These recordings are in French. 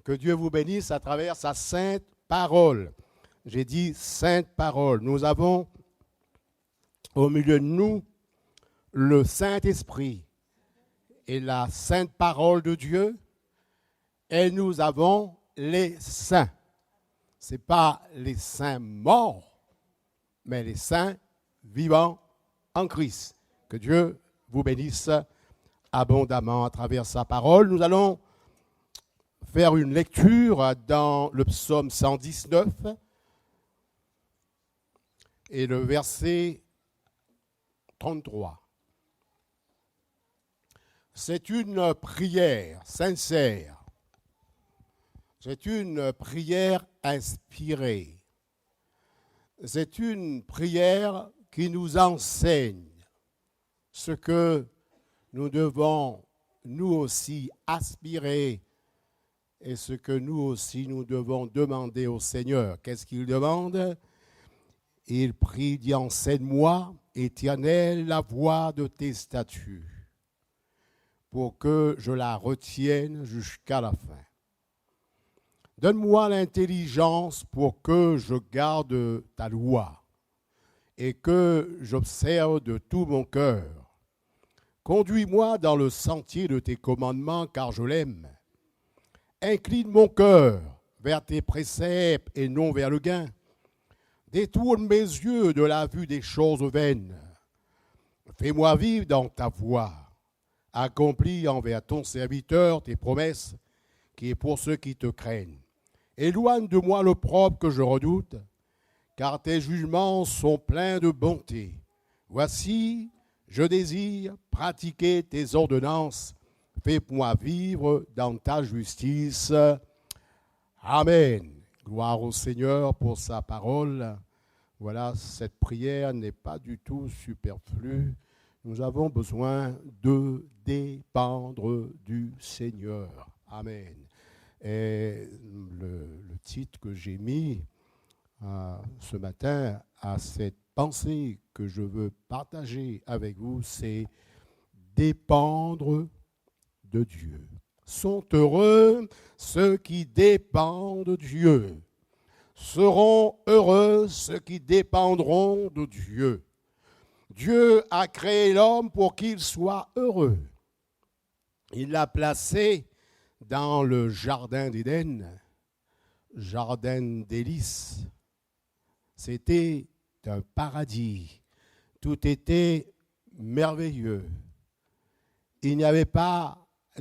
Que Dieu vous bénisse à travers sa sainte parole. J'ai dit sainte parole. Nous avons au milieu de nous le Saint-Esprit et la sainte parole de Dieu. Et nous avons les saints. Ce n'est pas les saints morts, mais les saints vivants en Christ. Que Dieu vous bénisse abondamment à travers sa parole. Nous allons faire une lecture dans le psaume 119 et le verset 33. C'est une prière sincère. C'est une prière inspirée. C'est une prière qui nous enseigne ce que nous devons nous aussi aspirer et ce que nous aussi nous devons demander au Seigneur. Qu'est-ce qu'il demande? Il prie, dit, enseigne-moi, Éternel, la voie de tes statuts, pour que je la retienne jusqu'à la fin. Donne-moi l'intelligence pour que je garde ta loi et que j'observe de tout mon cœur. Conduis-moi dans le sentier de tes commandements, car je l'aime. Incline mon cœur vers tes préceptes et non vers le gain. Détourne mes yeux de la vue des choses vaines. Fais-moi vivre dans ta voie. Accomplis envers ton serviteur tes promesses, qui est pour ceux qui te craignent. Éloigne de moi l'opprobre que je redoute, car tes jugements sont pleins de bonté. Voici, je désire pratiquer tes ordonnances. Fais-moi vivre dans ta justice. Amen. Gloire au Seigneur pour sa parole. Voilà, cette prière n'est pas du tout superflue. Nous avons besoin de dépendre du Seigneur. Amen. Et le titre que j'ai mis ce matin à cette pensée que je veux partager avec vous, c'est dépendre de Dieu. Sont heureux ceux qui dépendent de Dieu. Seront heureux ceux qui dépendront de Dieu. Dieu a créé l'homme pour qu'il soit heureux. Il l'a placé dans le jardin d'Éden, jardin délices. C'était un paradis. Tout était merveilleux. Il n'y avait pas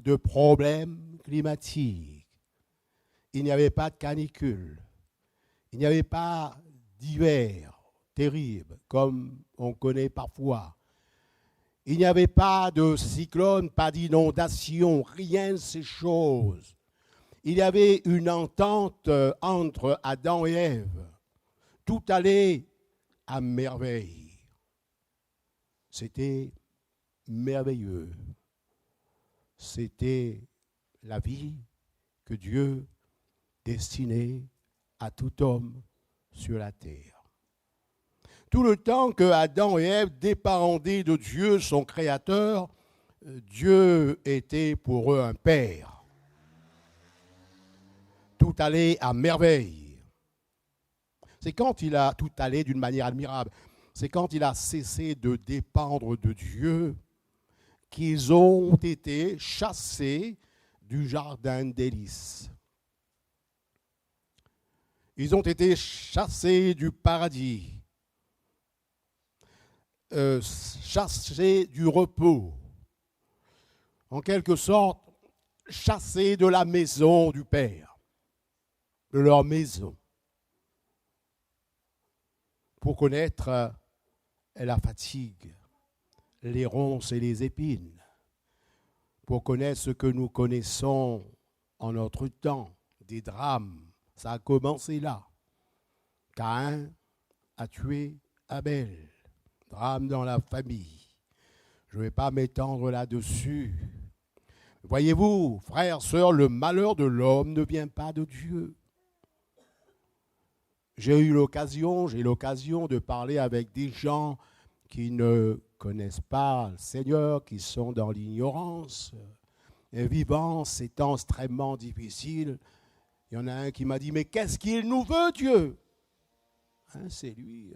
de problème climatique. Il n'y avait pas de canicule. Il n'y avait pas d'hiver terrible comme on connaît parfois. Il n'y avait pas de cyclone, pas d'inondation, rien de ces choses. Il y avait une entente entre Adam et Ève. Tout allait à merveille. C'était merveilleux. C'était la vie que Dieu destinait à tout homme sur la terre. Tout le temps que Adam et Ève dépendaient de Dieu, son Créateur, Dieu était pour eux un Père. Tout allait à merveille. C'est quand tout allait d'une manière admirable. C'est quand il a cessé de dépendre de Dieu qu'ils ont été chassés du jardin de délices. Ils ont été chassés du paradis, chassés du repos, en quelque sorte chassés de la maison du Père, de leur maison, pour connaître la fatigue, les ronces et les épines, pour connaître ce que nous connaissons en notre temps, des drames. Ça a commencé là. Caïn a tué Abel. Drame dans la famille. Je ne vais pas m'étendre là-dessus. Voyez-vous, frères, sœurs, le malheur de l'homme ne vient pas de Dieu. J'ai l'occasion de parler avec des gens qui ne connaissent pas le Seigneur, qui sont dans l'ignorance, et vivant ces temps extrêmement difficiles. Il y en a un qui m'a dit, mais qu'est-ce qu'il nous veut, Dieu? Hein, c'est lui,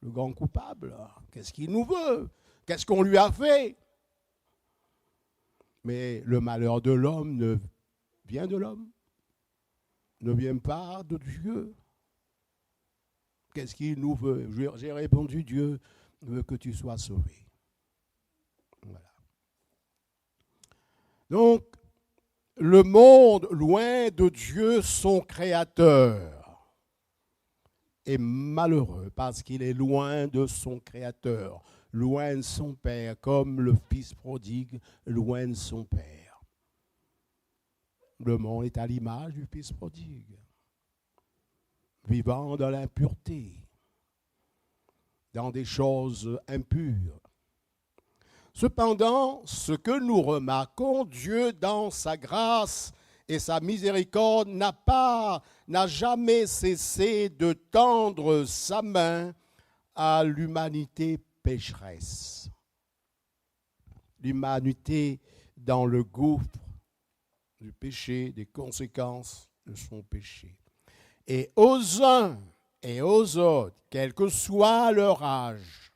le grand coupable. Qu'est-ce qu'il nous veut? Qu'est-ce qu'on lui a fait? Mais le malheur de l'homme ne vient de l'homme, ne vient pas de Dieu. Qu'est-ce qu'il nous veut? J'ai répondu, Dieu veut que tu sois sauvé. Voilà. Donc, le monde, loin de Dieu, son créateur, est malheureux parce qu'il est loin de son créateur, loin de son père, comme le fils prodigue, loin de son père. Le monde est à l'image du fils prodigue, vivant dans l'impureté, dans des choses impures. Cependant, ce que nous remarquons, Dieu, dans sa grâce et sa miséricorde, n'a jamais cessé de tendre sa main à l'humanité pécheresse. L'humanité dans le gouffre du péché, des conséquences de son péché. Et aux uns et aux autres, quel que soit leur âge,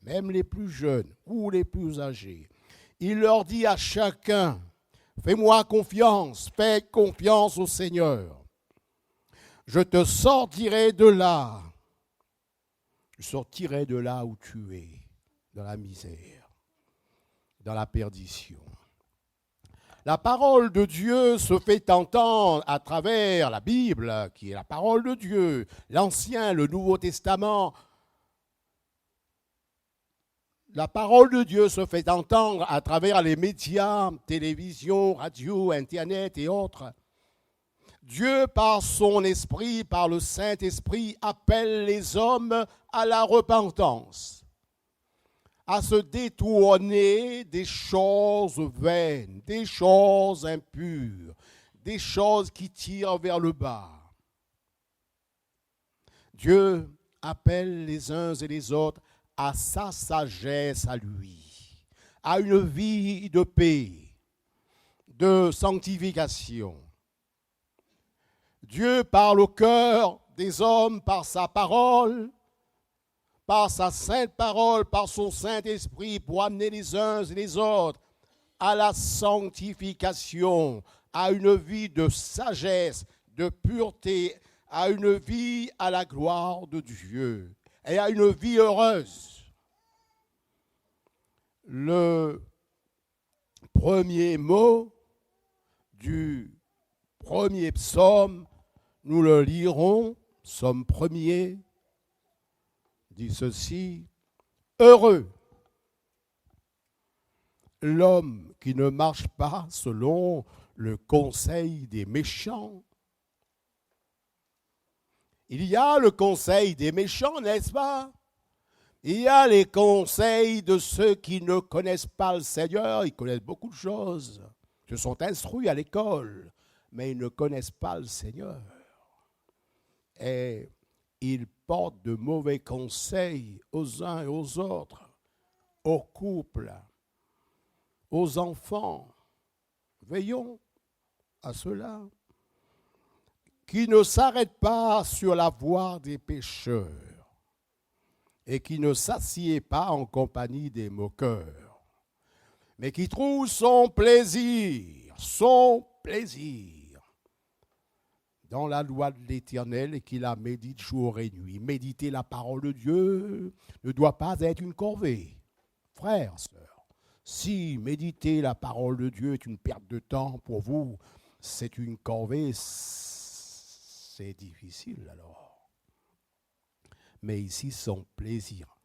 même les plus jeunes ou les plus âgés, il leur dit à chacun, fais-moi confiance, fais confiance au Seigneur. Je te sortirai de là. Je sortirai de là où tu es, dans la misère, dans la perdition. La parole de Dieu se fait entendre à travers la Bible, qui est la parole de Dieu, l'Ancien, le Nouveau Testament. La parole de Dieu se fait entendre à travers les médias, télévision, radio, Internet et autres. Dieu, par son esprit, par le Saint-Esprit, appelle les hommes à la repentance, à se détourner des choses vaines, des choses impures, des choses qui tirent vers le bas. Dieu appelle les uns et les autres à sa sagesse à lui, à une vie de paix, de sanctification. Dieu parle au cœur des hommes par sa parole, par sa sainte parole, par son Saint-Esprit, pour amener les uns et les autres à la sanctification, à une vie de sagesse, de pureté, à une vie à la gloire de Dieu et à une vie heureuse. Le premier mot du premier psaume, nous le lirons, psaume premier, dit ceci, heureux l'homme qui ne marche pas selon le conseil des méchants. Il y a le conseil des méchants, n'est-ce pas? Il y a les conseils de ceux qui ne connaissent pas le Seigneur. Ils connaissent beaucoup de choses. Ils se sont instruits à l'école, mais ils ne connaissent pas le Seigneur. Et ils portent de mauvais conseils aux uns et aux autres, aux couples, aux enfants. Veillons à cela. Qui ne s'arrête pas sur la voie des pécheurs et qui ne s'assied pas en compagnie des moqueurs, mais qui trouve son plaisir dans la loi de l'Éternel et qui la médite jour et nuit. Méditer la parole de Dieu ne doit pas être une corvée. Frères, sœurs, si méditer la parole de Dieu est une perte de temps pour vous, c'est une corvée, c'est difficile alors. Mais ici, son plaisir.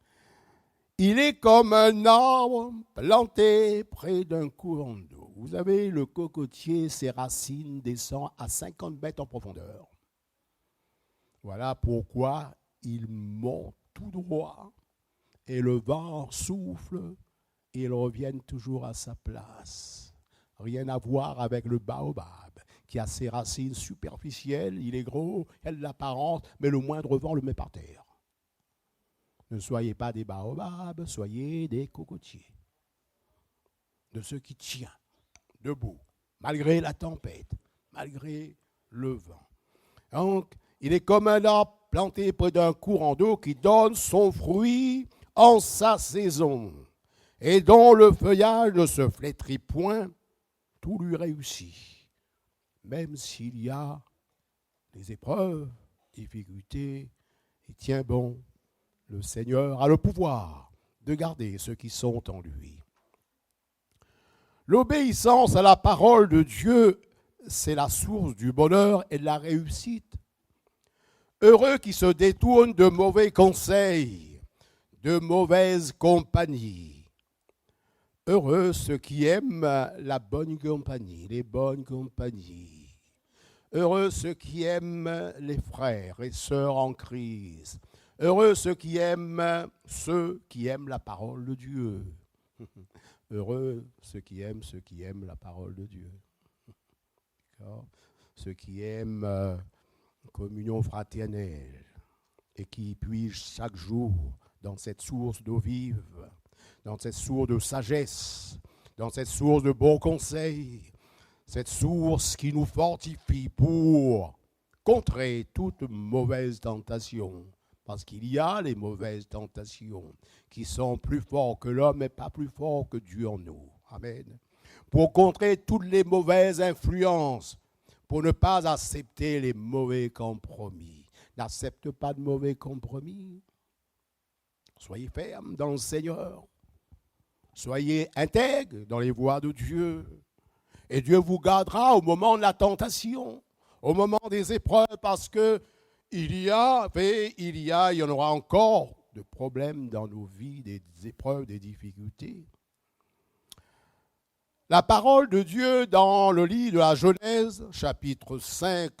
Il est comme un arbre planté près d'un courant d'eau. Vous avez le cocotier, ses racines descendent à 50 mètres en profondeur. Voilà pourquoi il monte tout droit et le vent souffle et il revient toujours à sa place. Rien à voir avec le baobab qui a ses racines superficielles, il est gros, il a de l'apparence, mais le moindre vent le met par terre. Ne soyez pas des baobabs, soyez des cocotiers. De ceux qui tiennent debout, malgré la tempête, malgré le vent. Donc, il est comme un arbre planté près d'un courant d'eau qui donne son fruit en sa saison et dont le feuillage ne se flétrit point, tout lui réussit. Même s'il y a des épreuves, difficultés, il tient bon. Le Seigneur a le pouvoir de garder ceux qui sont en lui. L'obéissance à la parole de Dieu, c'est la source du bonheur et de la réussite. Heureux qui se détournent de mauvais conseils, de mauvaise compagnie. Heureux ceux qui aiment la bonne compagnie, les bonnes compagnies. Heureux ceux qui aiment les frères et sœurs en Christ. Heureux ceux qui aiment la parole de Dieu. Heureux ceux qui aiment la parole de Dieu. D'accord? Ceux qui aiment communion fraternelle et qui puisent chaque jour dans cette source d'eau vive, dans cette source de sagesse, dans cette source de bons conseils, cette source qui nous fortifie pour contrer toute mauvaise tentation. Parce qu'il y a les mauvaises tentations qui sont plus fortes que l'homme et pas plus fortes que Dieu en nous. Amen. Pour contrer toutes les mauvaises influences, pour ne pas accepter les mauvais compromis. N'accepte pas de mauvais compromis. Soyez ferme dans le Seigneur. Soyez intègre dans les voies de Dieu. Et Dieu vous gardera au moment de la tentation, au moment des épreuves, parce que il y en aura encore de problèmes dans nos vies, des épreuves, des difficultés. La parole de Dieu dans le livre de la Genèse, chapitre 5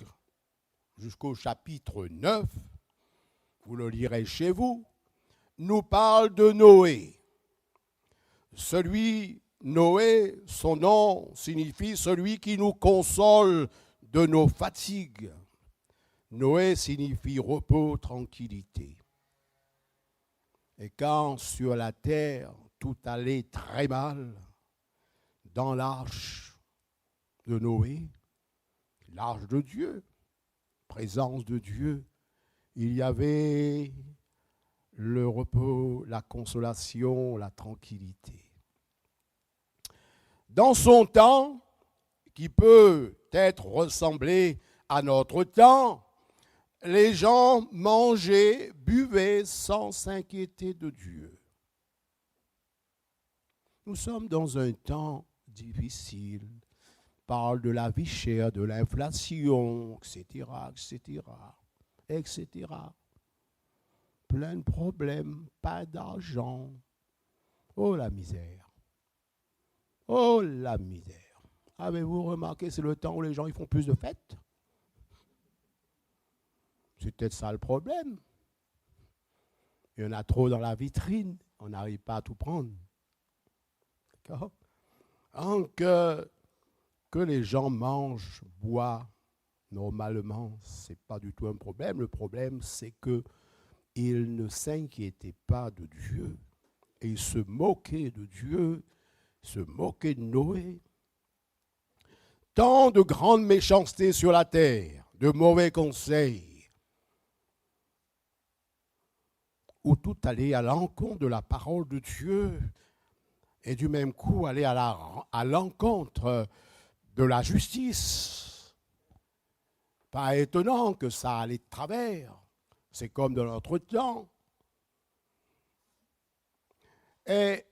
jusqu'au chapitre 9, vous le lirez chez vous, nous parle de Noé. Noé, son nom signifie celui qui nous console de nos fatigues. Noé signifie repos, tranquillité. Et quand sur la terre tout allait très mal, dans l'arche de Noé, l'arche de Dieu, présence de Dieu, il y avait le repos, la consolation, la tranquillité. Dans son temps, qui peut être ressemblé à notre temps, les gens mangeaient, buvaient sans s'inquiéter de Dieu. Nous sommes dans un temps difficile. On parle de la vie chère, de l'inflation, etc., etc., etc. Plein de problèmes, pas d'argent. Oh la misère. Oh la misère. Avez-vous remarqué, c'est le temps où les gens ils font plus de fêtes? C'est peut-être ça le problème. Il y en a trop dans la vitrine, on n'arrive pas à tout prendre. D'accord? Donc, que les gens mangent, boivent normalement, ce n'est pas du tout un problème. Le problème, c'est qu'ils ne s'inquiétaient pas de Dieu. Et ils se moquaient de Dieu, se moquaient de Noé. Tant de grandes méchancetés sur la terre, de mauvais conseils, où tout allait à l'encontre de la parole de Dieu, et du même coup aller à l'encontre de la justice. Pas étonnant que ça allait de travers. C'est comme dans notre temps. Et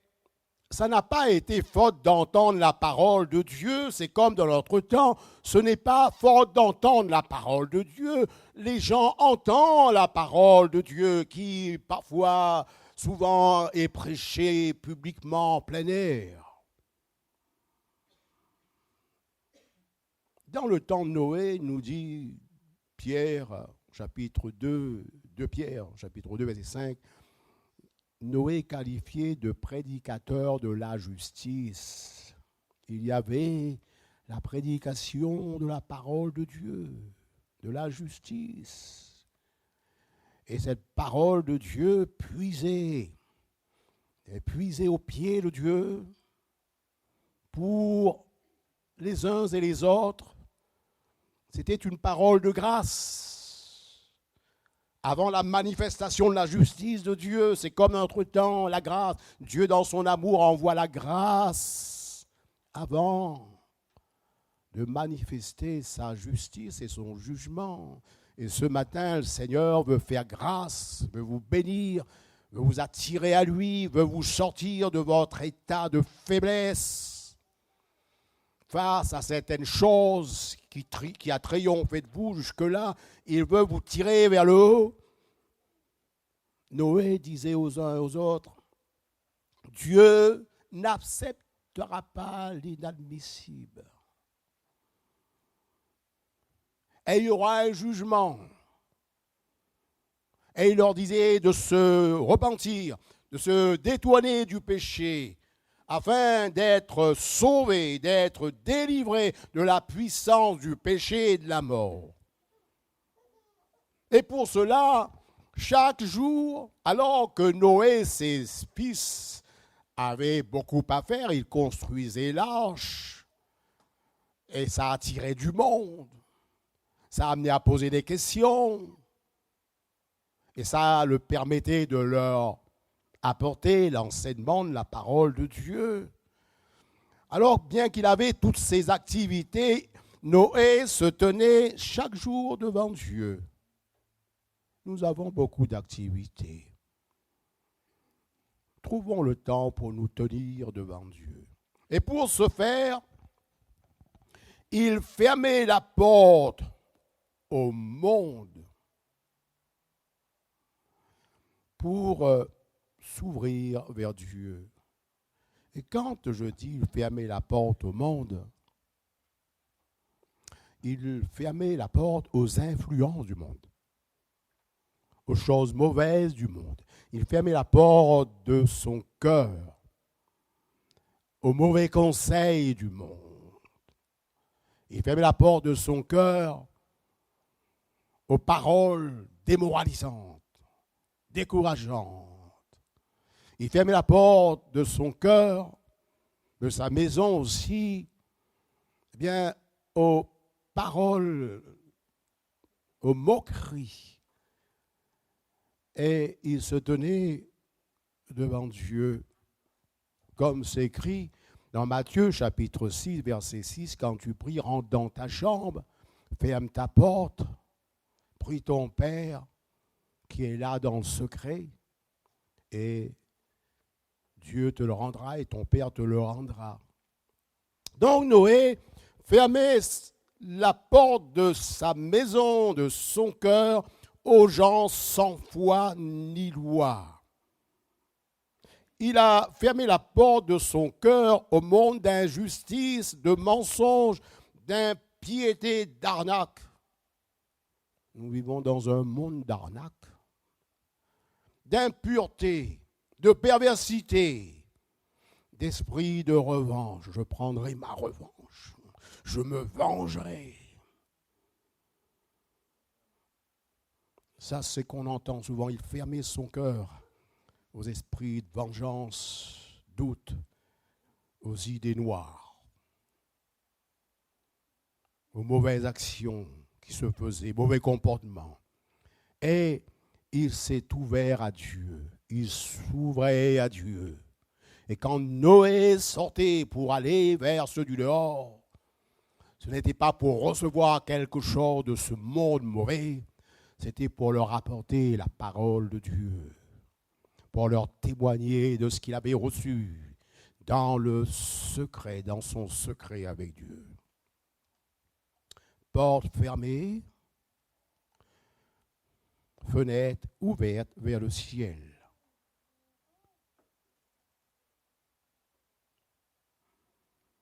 ça n'a pas été faute d'entendre la parole de Dieu, c'est comme dans notre temps. Ce n'est pas faute d'entendre la parole de Dieu. Les gens entendent la parole de Dieu qui parfois, souvent, est prêchée publiquement en plein air. Dans le temps de Noé, nous dit Pierre, chapitre 2, de Pierre, chapitre 2, verset 5, Noé qualifié de prédicateur de la justice. Il y avait la prédication de la parole de Dieu, de la justice. Et cette parole de Dieu puisée au pied de Dieu pour les uns et les autres. C'était une parole de grâce. Avant la manifestation de la justice de Dieu, c'est comme notre temps, la grâce. Dieu, dans son amour, envoie la grâce avant de manifester sa justice et son jugement. Et ce matin, le Seigneur veut faire grâce, veut vous bénir, veut vous attirer à lui, veut vous sortir de votre état de faiblesse face à certaines choses qui a triomphé de vous jusque-là. Il veut vous tirer vers le haut. Noé disait aux uns et aux autres, Dieu n'acceptera pas l'inadmissible. Et il y aura un jugement. Et il leur disait de se repentir, de se détourner du péché, afin d'être sauvés, d'être délivrés de la puissance du péché et de la mort. Et pour cela, chaque jour, alors que Noé et ses fils avaient beaucoup à faire, ils construisaient l'arche, et ça attirait du monde. Ça a amené à poser des questions. Et ça le permettait de leur apporter l'enseignement de la parole de Dieu. Alors, bien qu'il avait toutes ces activités, Noé se tenait chaque jour devant Dieu. Nous avons beaucoup d'activités. Trouvons le temps pour nous tenir devant Dieu. Et pour ce faire, il fermait la porte au monde pour s'ouvrir vers Dieu. Et quand je dis fermer la porte au monde, il fermait la porte aux influences du monde, aux choses mauvaises du monde. Il fermait la porte de son cœur aux mauvais conseils du monde. Il fermait la porte de son cœur aux paroles démoralisantes, décourageantes. Il fermait la porte de son cœur, de sa maison aussi, eh bien, aux paroles, aux moqueries. Et il se tenait devant Dieu, comme c'est écrit dans Matthieu chapitre 6, verset 6, quand tu pries, rentre dans ta chambre, ferme ta porte, prie ton Père qui est là dans le secret, et Dieu te le rendra et ton Père te le rendra. Donc Noé fermait la porte de sa maison, de son cœur, aux gens sans foi ni loi. Il a fermé la porte de son cœur au monde d'injustice, de mensonges, d'impiété, d'arnaque. Nous vivons dans un monde d'arnaque, d'impureté, de perversité, d'esprit de revanche. Je prendrai ma revanche. Je me vengerai. Ça, c'est qu'on entend souvent. Il fermait son cœur aux esprits de vengeance, doute, aux idées noires, aux mauvaises actions qui se faisaient, mauvais comportements. Et il s'est ouvert à Dieu. Il s'ouvrait à Dieu. Et quand Noé sortait pour aller vers ceux du dehors, ce n'était pas pour recevoir quelque chose de ce monde mauvais, c'était pour leur apporter la parole de Dieu, pour leur témoigner de ce qu'il avait reçu dans le secret, dans son secret avec Dieu. Porte fermée, fenêtre ouverte vers le ciel.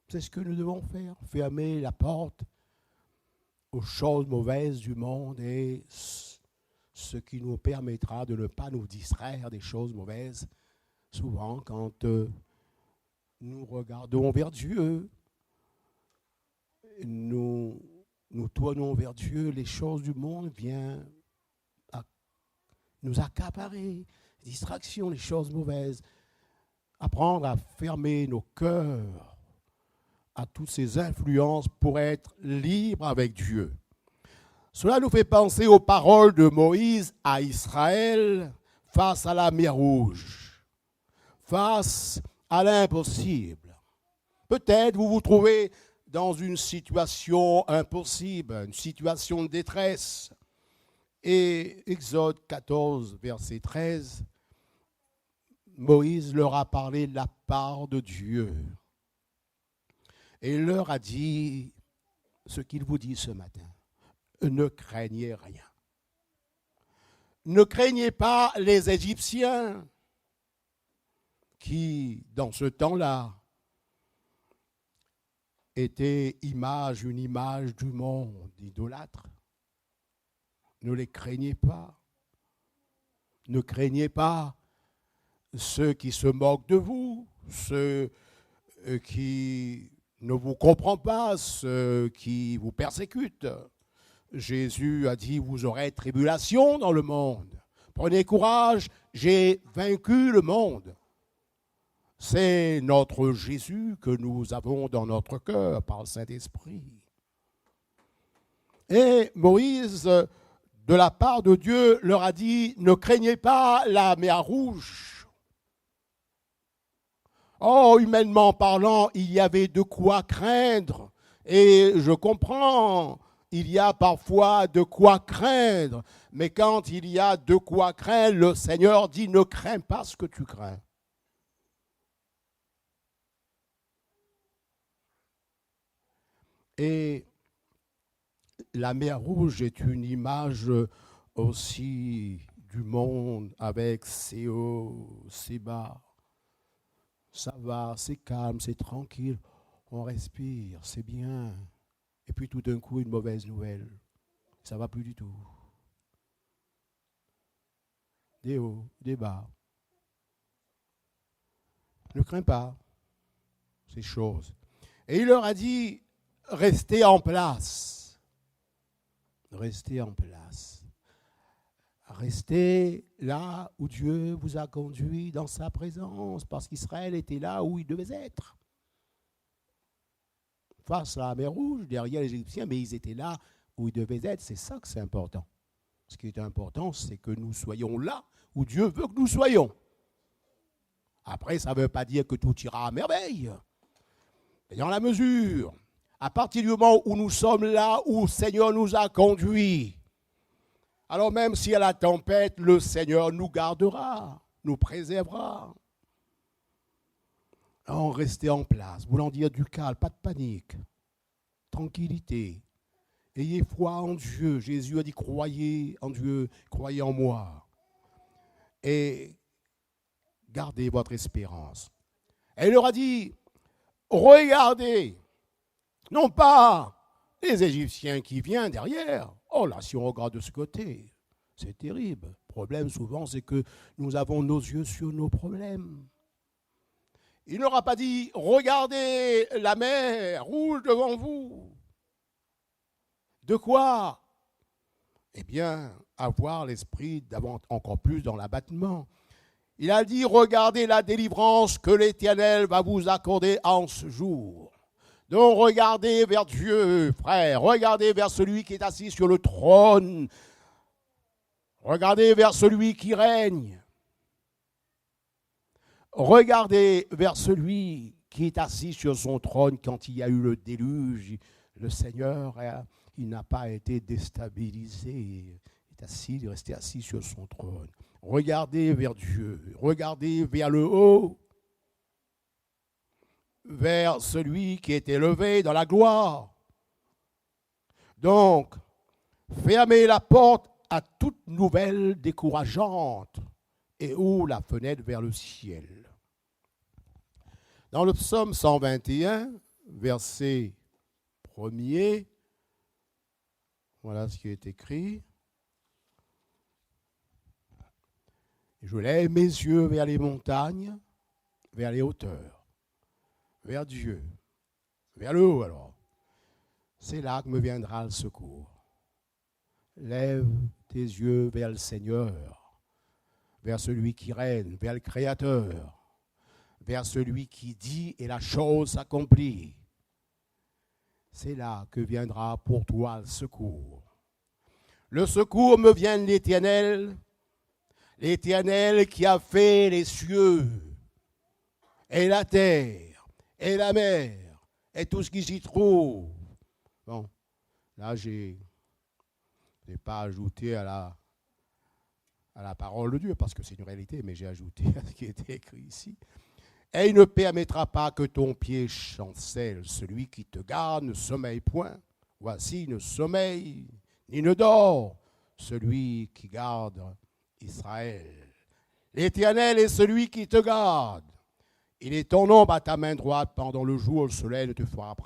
C'est ce que nous devons faire, fermer la porte aux choses mauvaises du monde et ce qui nous permettra de ne pas nous distraire des choses mauvaises. Souvent, quand nous regardons vers Dieu, nous tournons vers Dieu, les choses du monde viennent nous accaparer, distractions, les choses mauvaises. Apprendre à fermer nos cœurs à toutes ces influences pour être libre avec Dieu. Cela nous fait penser aux paroles de Moïse à Israël face à la mer Rouge, face à l'impossible. Peut-être vous vous trouvez dans une situation impossible, une situation de détresse. Et Exode 14, verset 13, Moïse leur a parlé de la part de Dieu. Et il leur a dit ce qu'il vous dit ce matin. Ne craignez rien. Ne craignez pas les Égyptiens qui, dans ce temps-là, étaient une image du monde idolâtre. Ne les craignez pas. Ne craignez pas ceux qui se moquent de vous, ceux qui ne vous comprennent pas, ceux qui vous persécutent. Jésus a dit, vous aurez tribulation dans le monde. Prenez courage, j'ai vaincu le monde. C'est notre Jésus que nous avons dans notre cœur par le Saint-Esprit. Et Moïse, de la part de Dieu, leur a dit, ne craignez pas la mer Rouge. Oh, humainement parlant, il y avait de quoi craindre. Et je comprends, il y a parfois de quoi craindre. Mais quand il y a de quoi craindre, le Seigneur dit, ne crains pas ce que tu crains. Et la mer Rouge est une image aussi du monde avec ses hauts, ses bas. Ça va, c'est calme, c'est tranquille, on respire, c'est bien. Et puis tout d'un coup, une mauvaise nouvelle. Ça ne va plus du tout. Des hauts, des bas. Ne crains pas ces choses. Et il leur a dit, restez en place. Restez en place. Restez là où Dieu vous a conduit dans sa présence, parce qu'Israël était là où il devait être. Face à la mer Rouge, derrière les Égyptiens, mais ils étaient là où ils devaient être. C'est ça que c'est important. Ce qui est important, c'est que nous soyons là où Dieu veut que nous soyons. Après, ça ne veut pas dire que tout ira à merveille. Et dans la mesure, à partir du moment où nous sommes là où le Seigneur nous a conduits, alors même s'il y a la tempête, le Seigneur nous gardera, nous préservera. Alors, restez en place, voulant dire du calme, pas de panique, tranquillité. Ayez foi en Dieu. Jésus a dit, croyez en Dieu, croyez en moi. Et gardez votre espérance. Et il leur a dit, regardez, non pas les Égyptiens qui viennent derrière. Oh là, si on regarde de ce côté, c'est terrible. Le problème souvent, c'est que nous avons nos yeux sur nos problèmes. Il n'aura pas dit, regardez la mer Rouge devant vous. De quoi? Eh bien, avoir l'esprit encore plus dans l'abattement. Il a dit, regardez la délivrance que l'Éternel va vous accorder en ce jour. Donc regardez vers Dieu, frère. Regardez vers celui qui est assis sur le trône. Regardez vers celui qui règne. Regardez vers celui qui est assis sur son trône quand il y a eu le déluge. Le Seigneur, il n'a pas été déstabilisé. Il est assis, il est resté assis sur son trône. Regardez vers Dieu. Regardez vers le haut. Vers celui qui est élevé dans la gloire. Donc, fermez la porte à toute nouvelle décourageante et ouvre la fenêtre vers le ciel. Dans le psaume 121, verset 1er, voilà ce qui est écrit. Je lève mes yeux vers les montagnes, vers les hauteurs. Vers Dieu, vers le haut alors. C'est là que me viendra le secours. Lève tes yeux vers le Seigneur, vers celui qui règne, vers le Créateur, vers celui qui dit et la chose s'accomplit. C'est là que viendra pour toi le secours. Le secours me vient de l'Éternel, l'Éternel qui a fait les cieux et la terre et la mer et tout ce qui s'y trouve. Bon, là, je n'ai pas ajouté à la parole de Dieu, parce que c'est une réalité, mais j'ai ajouté à ce qui était écrit ici. Et il ne permettra pas que ton pied chancelle. Celui qui te garde ne sommeille point. Voici, ne sommeille ni ne dort celui qui garde Israël. L'Éternel est celui qui te garde. Il est ton ombre à ta main droite pendant le jour. Le soleil ne te fera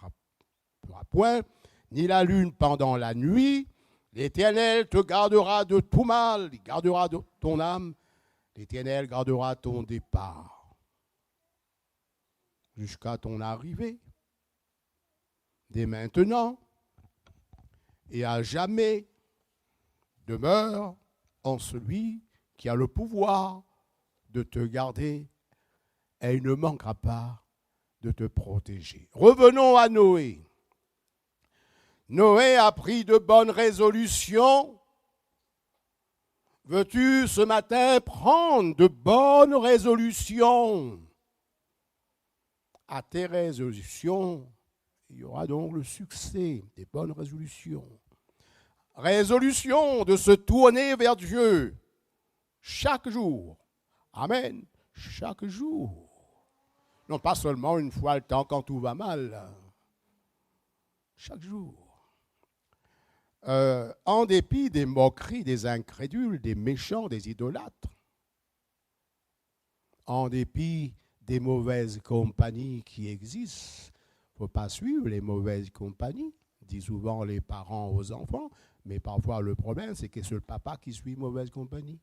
point, ni la lune pendant la nuit. L'Éternel te gardera de tout mal. Il gardera ton âme. L'Éternel gardera ton départ jusqu'à ton arrivée, dès maintenant et à jamais, demeure en celui qui a le pouvoir de te garder et il ne manquera pas de te protéger. Revenons à Noé. Noé a pris de bonnes résolutions. Veux-tu ce matin prendre de bonnes résolutions? À tes résolutions, il y aura donc le succès des bonnes résolutions. Résolution de se tourner vers Dieu chaque jour. Amen. Chaque jour. Non pas seulement une fois le temps quand tout va mal. Chaque jour. En dépit des moqueries des incrédules, des méchants, des idolâtres, en dépit des mauvaises compagnies qui existent. Il ne faut pas suivre les mauvaises compagnies, disent souvent les parents aux enfants, mais parfois le problème, c'est que c'est le papa qui suit mauvaise compagnie.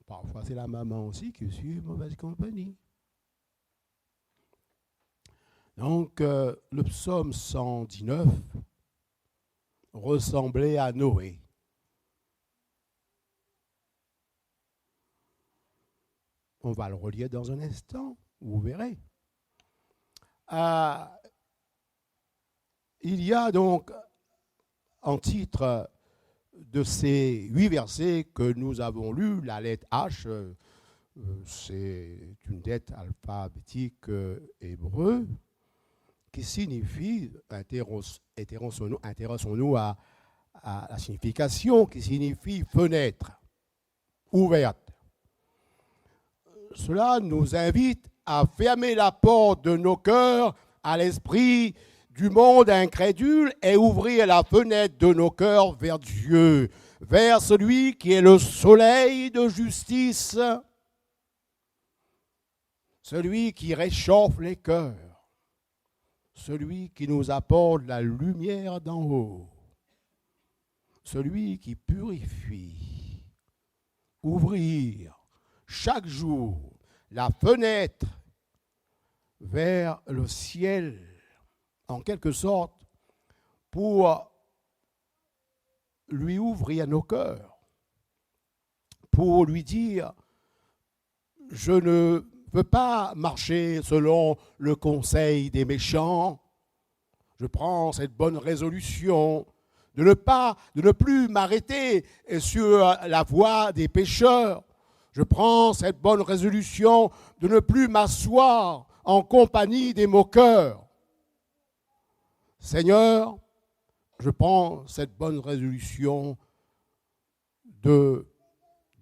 Parfois, c'est la maman aussi qui suit mauvaise compagnie. Donc, le psaume 119 ressemblait à Noé. On va le relire dans un instant, vous verrez. Il y a donc en titre de ces 8 versets que nous avons lus, la lettre H, c'est une lettre alphabétique hébreu, qui signifie, intéressons-nous à la signification, qui signifie fenêtre, ouverte. Cela nous invite à fermer la porte de nos cœurs à l'esprit du monde incrédule et ouvrir la fenêtre de nos cœurs vers Dieu, vers celui qui est le soleil de justice, celui qui réchauffe les cœurs, celui qui nous apporte la lumière d'en haut, celui qui purifie. Ouvrir chaque jour la fenêtre vers le ciel, en quelque sorte, pour lui ouvrir nos cœurs, pour lui dire, je ne veux pas marcher selon le conseil des méchants, je prends cette bonne résolution de ne plus m'arrêter sur la voie des pécheurs. Je prends cette bonne résolution de ne plus m'asseoir en compagnie des moqueurs. Seigneur, je prends cette bonne résolution de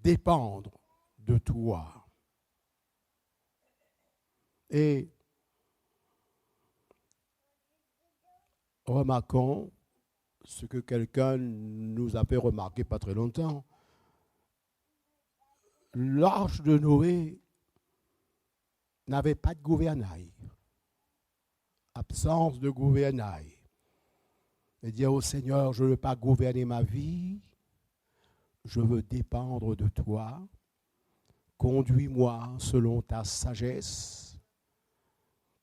dépendre de toi. Et remarquons ce que quelqu'un nous a fait remarquer pas très longtemps. L'arche de Noé n'avait pas de gouvernail. Absence de gouvernail. Et dire au Seigneur, je ne veux pas gouverner ma vie, je veux dépendre de toi. Conduis-moi selon ta sagesse.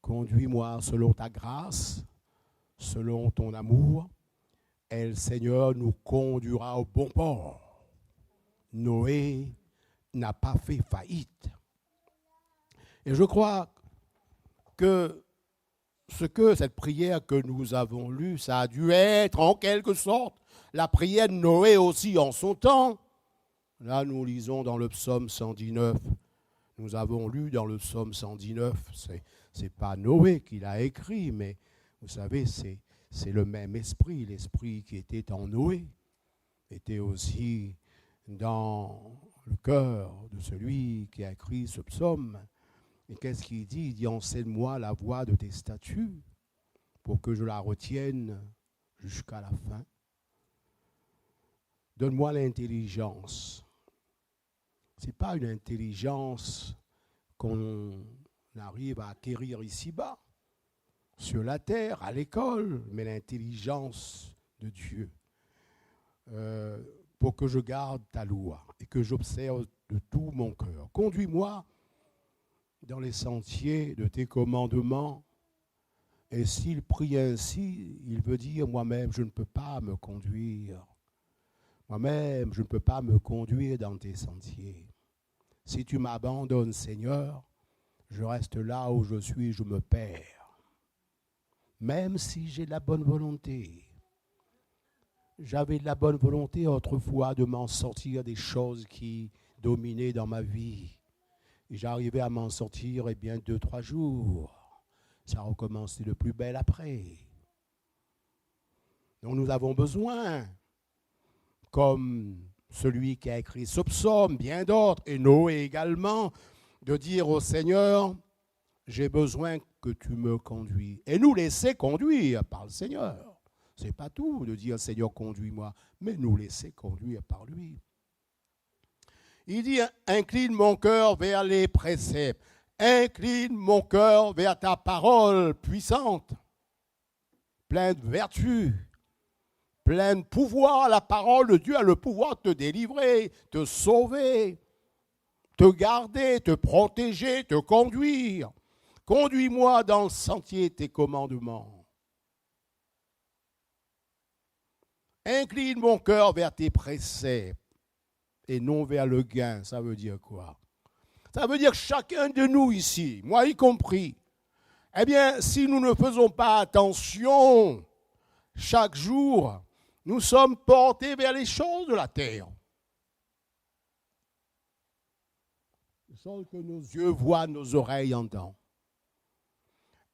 Conduis-moi selon ta grâce, selon ton amour. Et le Seigneur nous conduira au bon port. Noé n'a pas fait faillite. Et je crois que cette prière que nous avons lue, ça a dû être en quelque sorte la prière de Noé aussi en son temps. Là, nous lisons dans le psaume 119. Nous avons lu dans le psaume 119, c'est pas Noé qui l'a écrit, mais vous savez, c'est le même esprit, l'esprit qui était en Noé, était aussi dans le cœur de celui qui a écrit ce psaume. Et qu'est-ce qu'il dit? Il dit, enseigne-moi la voie de tes statuts pour que je la retienne jusqu'à la fin. Donne-moi l'intelligence. Ce n'est pas une intelligence qu'on arrive à acquérir ici-bas, sur la terre, à l'école, mais l'intelligence de Dieu. Pour que je garde ta loi et que j'observe de tout mon cœur. Conduis-moi dans les sentiers de tes commandements. Et s'il prie ainsi, il veut dire, moi-même, je ne peux pas me conduire. Moi-même, je ne peux pas me conduire dans tes sentiers. Si tu m'abandonnes, Seigneur, je reste là où je suis, je me perds. Même si j'ai la bonne volonté. J'avais de la bonne volonté autrefois de m'en sortir des choses qui dominaient dans ma vie. Et j'arrivais à m'en sortir, 2-3 jours. Ça recommençait de plus belle après. Donc nous avons besoin, comme celui qui a écrit ce psaume, bien d'autres, et Noé également, de dire au Seigneur, j'ai besoin que tu me conduis. Et nous laisser conduire par le Seigneur. Ce n'est pas tout de dire Seigneur, conduis-moi, mais nous laisser conduire par lui. Il dit, incline mon cœur vers les préceptes. Incline mon cœur vers ta parole puissante, pleine de vertu, pleine de pouvoir. La parole de Dieu a le pouvoir de te délivrer, te sauver, te garder, te protéger, te conduire. Conduis-moi dans le sentier de tes commandements. Incline mon cœur vers tes préceptes et non vers le gain. Ça veut dire quoi? Ça veut dire que chacun de nous ici, moi y compris, eh bien, si nous ne faisons pas attention, chaque jour, nous sommes portés vers les choses de la terre. Les choses que nos yeux voient, nos oreilles entendent.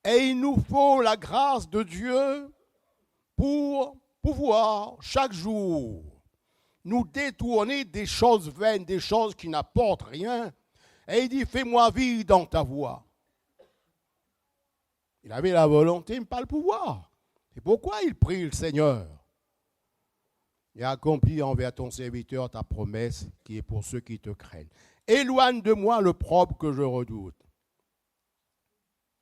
Et il nous faut la grâce de Dieu pour pouvoir, chaque jour, nous détourner des choses vaines, des choses qui n'apportent rien. Et il dit, fais-moi vivre dans ta voie. Il avait la volonté, mais pas le pouvoir. C'est pourquoi il prie le Seigneur. Et accomplis envers ton serviteur ta promesse qui est pour ceux qui te craignent. Éloigne de moi le propre que je redoute.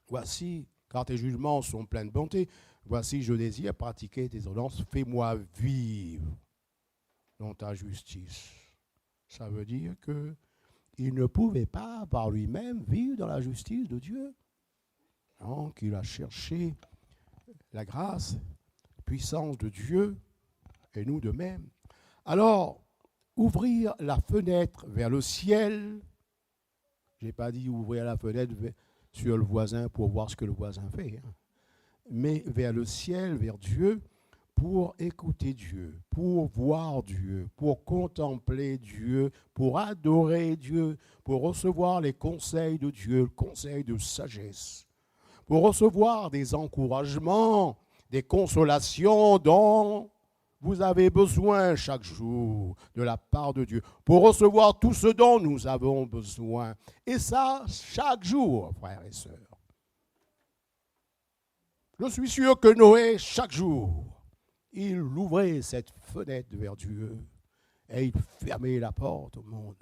Voici, car tes jugements sont pleins de bonté, voici, je désire pratiquer tes ordonnances. Fais-moi vivre dans ta justice. Ça veut dire que il ne pouvait pas par lui-même vivre dans la justice de Dieu. Donc il a cherché la grâce, la puissance de Dieu, et nous de même. Alors, ouvrir la fenêtre vers le ciel, je n'ai pas dit ouvrir la fenêtre sur le voisin pour voir ce que le voisin fait, mais vers le ciel, vers Dieu, pour écouter Dieu, pour voir Dieu, pour contempler Dieu, pour adorer Dieu, pour recevoir les conseils de Dieu, le conseil de sagesse, pour recevoir des encouragements, des consolations dont vous avez besoin chaque jour de la part de Dieu, pour recevoir tout ce dont nous avons besoin. Et ça, chaque jour, frères et sœurs. Je suis sûr que Noé, chaque jour, il ouvrait cette fenêtre vers Dieu et il fermait la porte au monde.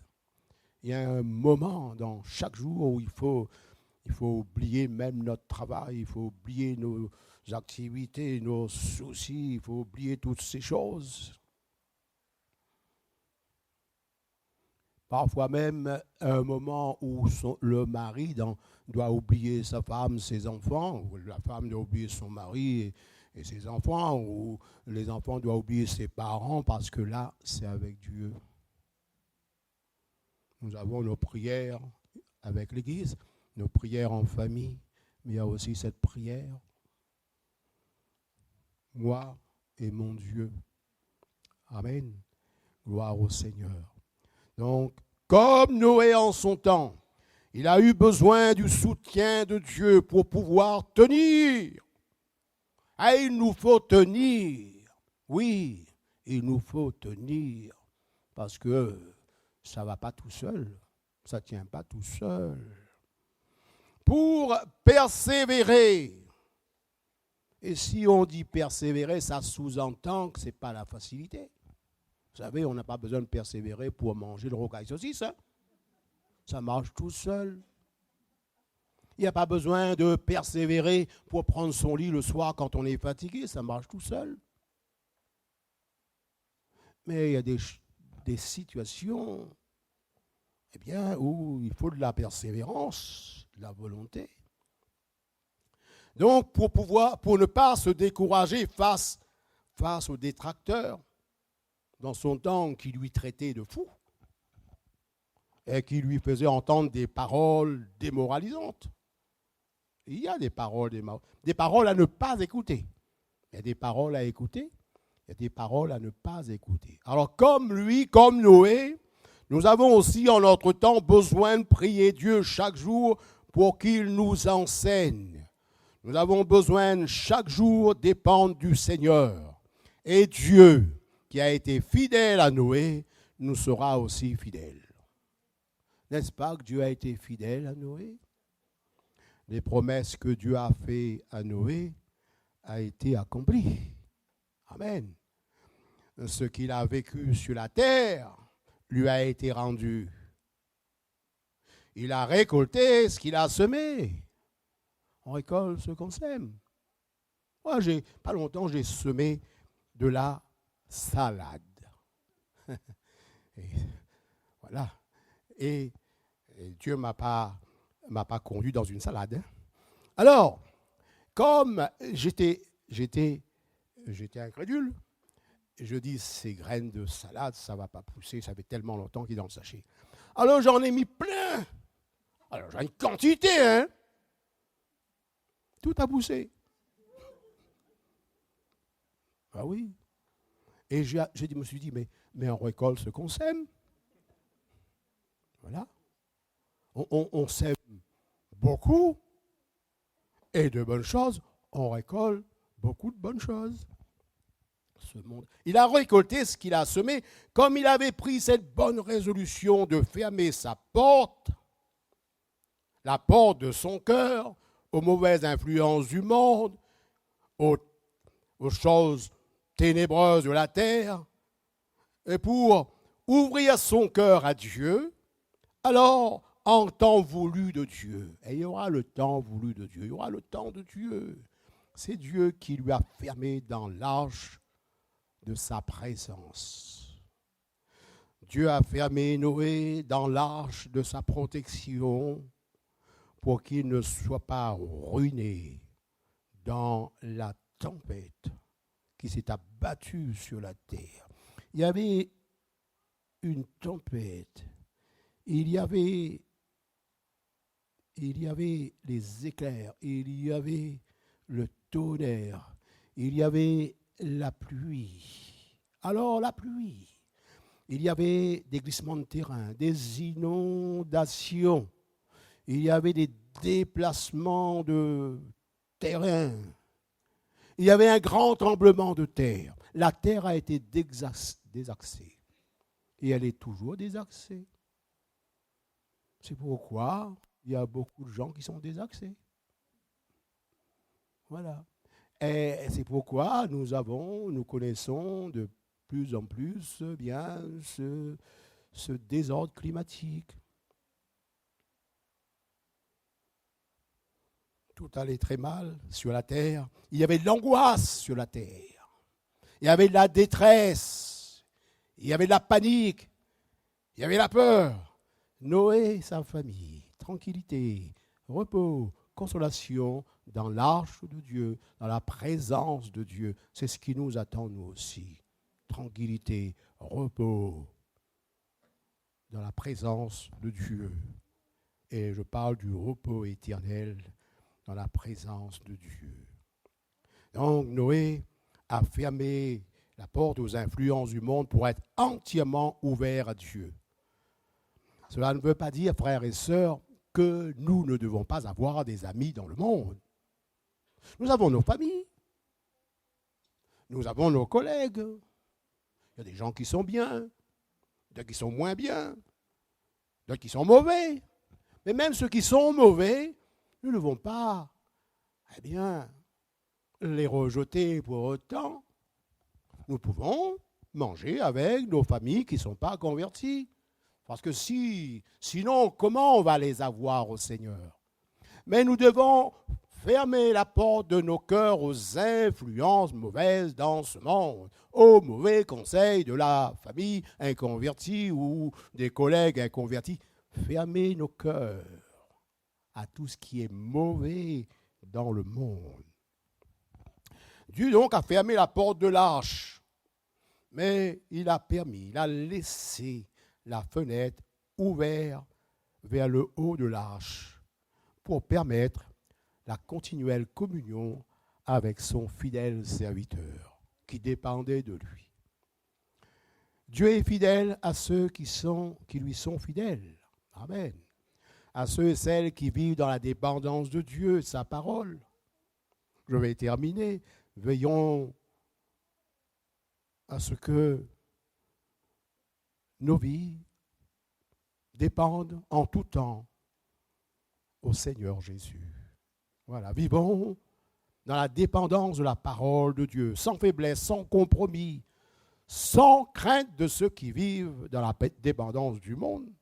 Il y a un moment dans chaque jour où il faut oublier même notre travail, il faut oublier nos activités, nos soucis, il faut oublier toutes ces choses. Parfois même un moment où le mari doit oublier sa femme, ses enfants, ou la femme doit oublier son mari et ses enfants, ou les enfants doivent oublier ses parents, parce que là, c'est avec Dieu. Nous avons nos prières avec l'Église, nos prières en famille, mais il y a aussi cette prière moi et mon Dieu. Amen. Gloire au Seigneur. Donc, comme Noé en son temps, il a eu besoin du soutien de Dieu pour pouvoir tenir. Ah, il nous faut tenir. Oui, il nous faut tenir. Parce que ça ne va pas tout seul. Ça ne tient pas tout seul. Pour persévérer. Et si on dit persévérer, ça sous-entend que ce n'est pas la facilité. Vous savez, on n'a pas besoin de persévérer pour manger le rocaille saucisse. Hein? Ça marche tout seul. Il n'y a pas besoin de persévérer pour prendre son lit le soir quand on est fatigué. Ça marche tout seul. Mais il y a des situations où il faut de la persévérance, de la volonté. Donc, pour ne pas se décourager face aux détracteurs, dans son temps qui lui traitaient de fou et qui lui faisaient entendre des paroles démoralisantes. Il y a des paroles à ne pas écouter. Il y a des paroles à écouter, il y a des paroles à ne pas écouter. Alors comme lui, comme Noé, nous avons aussi en notre temps besoin de prier Dieu chaque jour pour qu'il nous enseigne. Nous avons besoin de chaque jour dépendre du Seigneur. Et Dieu, qui a été fidèle à Noé, nous sera aussi fidèle. N'est-ce pas que Dieu a été fidèle à Noé? Les promesses que Dieu a faites à Noé ont été accomplies. Amen. Ce qu'il a vécu sur la terre lui a été rendu. Il a récolté ce qu'il a semé. On récolte ce qu'on sème. Moi, pas longtemps, j'ai semé de la salade. Et, voilà. Et Dieu ne m'a pas conduit dans une salade. Hein. Alors, comme j'étais incrédule, je dis, ces graines de salade, ça ne va pas pousser, ça fait tellement longtemps qu'il est dans le sachet. Alors, j'en ai mis plein. Alors, j'ai une quantité, hein. Tout a poussé. Ah oui. Et je me suis dit, mais on récolte ce qu'on sème. Voilà. On sème beaucoup et de bonnes choses. On récolte beaucoup de bonnes choses. Ce monde. Il a récolté ce qu'il a semé. Comme il avait pris cette bonne résolution de fermer sa porte, la porte de son cœur, aux mauvaises influences du monde, aux choses ténébreuses de la terre, et pour ouvrir son cœur à Dieu, alors, en temps voulu de Dieu, et il y aura le temps voulu de Dieu, il y aura le temps de Dieu. C'est Dieu qui lui a fermé dans l'arche de sa présence. Dieu a fermé Noé dans l'arche de sa protection pour qu'il ne soit pas ruiné dans la tempête qui s'est abattue sur la terre. Il y avait une tempête. Il y avait les éclairs, il y avait le tonnerre, il y avait la pluie. Alors la pluie, il y avait des glissements de terrain, des inondations, il y avait des déplacements de terrain, il y avait un grand tremblement de terre. La terre a été désaxée et elle est toujours désaxée. C'est pourquoi il y a beaucoup de gens qui sont désaxés. Voilà. Et c'est pourquoi nous connaissons de plus en plus bien ce désordre climatique. Tout allait très mal sur la terre. Il y avait de l'angoisse sur la terre. Il y avait de la détresse. Il y avait de la panique. Il y avait la peur. Noé et sa famille, tranquillité, repos, consolation dans l'arche de Dieu, dans la présence de Dieu. C'est ce qui nous attend nous aussi. Tranquillité, repos, dans la présence de Dieu. Et je parle du repos éternel dans la présence de Dieu. Donc Noé à fermer la porte aux influences du monde pour être entièrement ouvert à Dieu. Cela ne veut pas dire, frères et sœurs, que nous ne devons pas avoir des amis dans le monde. Nous avons nos familles, nous avons nos collègues. Il y a des gens qui sont bien, d'autres qui sont moins bien, d'autres qui sont mauvais. Mais même ceux qui sont mauvais, nous ne devons pas, les rejeter pour autant. Nous pouvons manger avec nos familles qui ne sont pas converties. Parce que sinon, comment on va les avoir au Seigneur? Mais nous devons fermer la porte de nos cœurs aux influences mauvaises dans ce monde, aux mauvais conseils de la famille inconvertie ou des collègues inconvertis. Fermer nos cœurs à tout ce qui est mauvais dans le monde. Dieu donc a fermé la porte de l'arche, mais il a laissé la fenêtre ouverte vers le haut de l'arche pour permettre la continuelle communion avec son fidèle serviteur qui dépendait de lui. Dieu est fidèle à ceux qui lui sont fidèles. Amen. À ceux et celles qui vivent dans la dépendance de Dieu, de sa parole. Je vais terminer. Veillons à ce que nos vies dépendent en tout temps au Seigneur Jésus. Voilà, vivons dans la dépendance de la parole de Dieu, sans faiblesse, sans compromis, sans crainte de ceux qui vivent dans la dépendance du monde,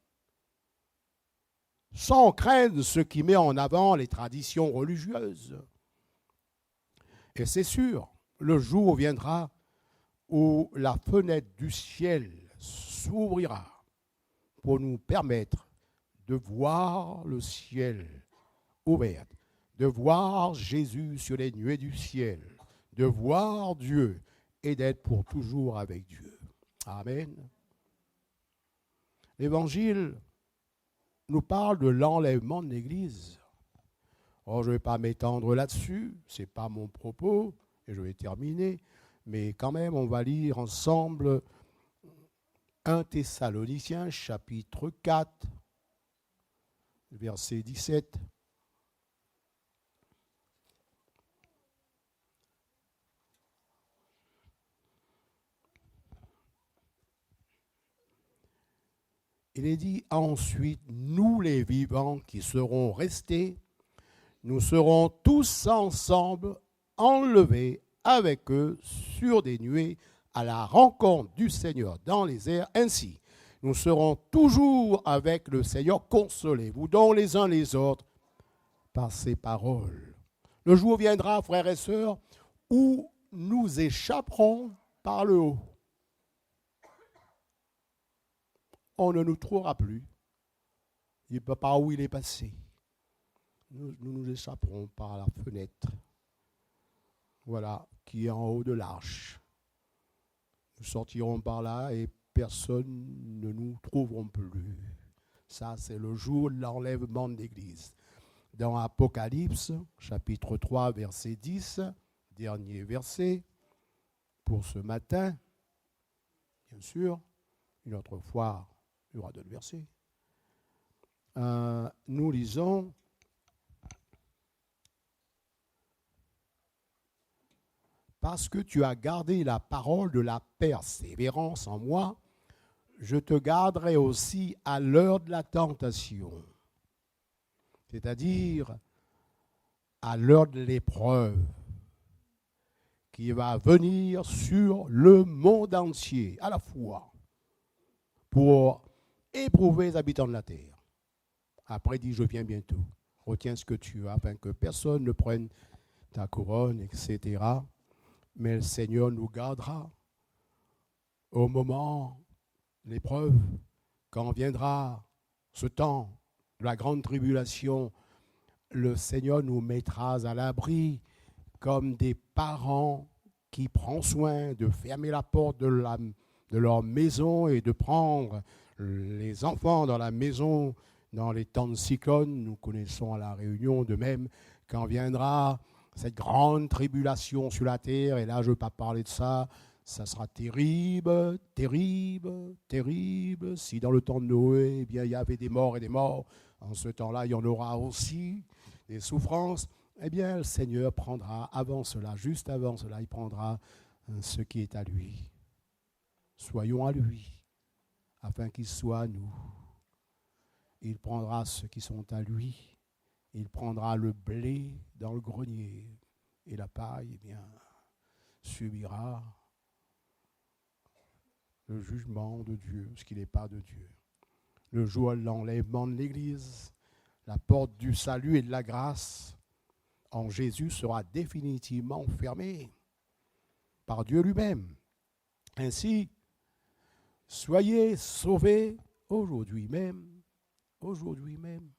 sans crainte de ceux qui mettent en avant les traditions religieuses. Et c'est sûr, le jour viendra où la fenêtre du ciel s'ouvrira pour nous permettre de voir le ciel ouvert, de voir Jésus sur les nuées du ciel, de voir Dieu et d'être pour toujours avec Dieu. Amen. L'Évangile nous parle de l'enlèvement de l'Église. Oh, je ne vais pas m'étendre là-dessus, ce n'est pas mon propos, et je vais terminer, mais quand même, on va lire ensemble 1 Thessaloniciens, chapitre 4, verset 17. Il est dit ensuite, nous les vivants qui serons restés, nous serons tous ensemble enlevés avec eux sur des nuées à la rencontre du Seigneur dans les airs. Ainsi, nous serons toujours avec le Seigneur. Consolez-vous donc les uns les autres par ces paroles. Le jour viendra, frères et sœurs, où nous échapperons par le haut. On ne nous trouvera plus. Il ne peut pas où il est passé. Nous échapperons par la fenêtre. Voilà, qui est en haut de l'arche. Nous sortirons par là et personne ne nous trouveront plus. Ça, c'est le jour de l'enlèvement de l'Église. Dans Apocalypse, chapitre 3, verset 10, dernier verset pour ce matin, bien sûr, une autre fois, il y aura d'autres versets. Nous lisons « Parce que tu as gardé la parole de la persévérance en moi, je te garderai aussi à l'heure de la tentation. » C'est-à-dire à l'heure de l'épreuve qui va venir sur le monde entier, à la fois, pour éprouver les habitants de la terre. Après, il dit, je viens bientôt. Retiens ce que tu as, afin que personne ne prenne ta couronne, etc. Mais le Seigneur nous gardera au moment de l'épreuve, quand viendra ce temps de la grande tribulation. Le Seigneur nous mettra à l'abri comme des parents qui prennent soin de fermer la porte de leur maison et de prendre les enfants dans la maison dans les temps de cyclone. Nous connaissons à La Réunion de même quand viendra cette grande tribulation sur la terre, et là je ne veux pas parler de ça, ça sera terrible, terrible, terrible. Si dans le temps de Noé, eh bien, il y avait des morts et des morts, en ce temps-là, il y en aura aussi des souffrances. Eh bien, le Seigneur prendra avant cela, juste avant cela, il prendra ce qui est à lui. Soyons à lui, afin qu'il soit à nous. Il prendra ceux qui sont à lui. Il prendra le blé dans le grenier. Et la paille, eh bien, subira le jugement de Dieu, ce qui n'est pas de Dieu. Le jour de l'enlèvement de l'Église, la porte du salut et de la grâce en Jésus sera définitivement fermée par Dieu lui-même. Ainsi, soyez sauvés aujourd'hui même. Aujourd'hui même.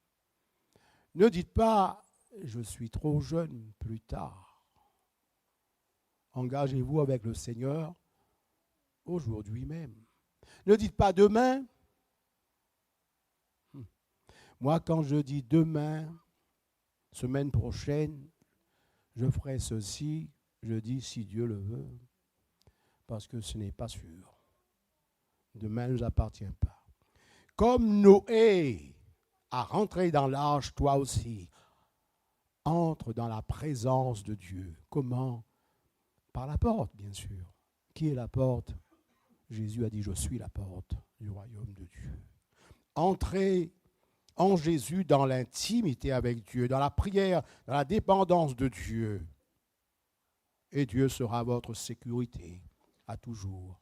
Ne dites pas, je suis trop jeune, plus tard. Engagez-vous avec le Seigneur aujourd'hui même. Ne dites pas demain. Moi, quand je dis demain, semaine prochaine, je ferai ceci, je dis si Dieu le veut, parce que ce n'est pas sûr. Demain ne nous appartient pas. Comme Noé a rentré dans l'arche, toi aussi, entre dans la présence de Dieu. Comment? Par la porte, bien sûr. Qui est la porte? Jésus a dit, je suis la porte du royaume de Dieu. Entrez en Jésus dans l'intimité avec Dieu, dans la prière, dans la dépendance de Dieu. Et Dieu sera votre sécurité à toujours.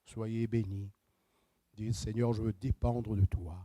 Soyez bénis. Dites, Seigneur, je veux dépendre de toi.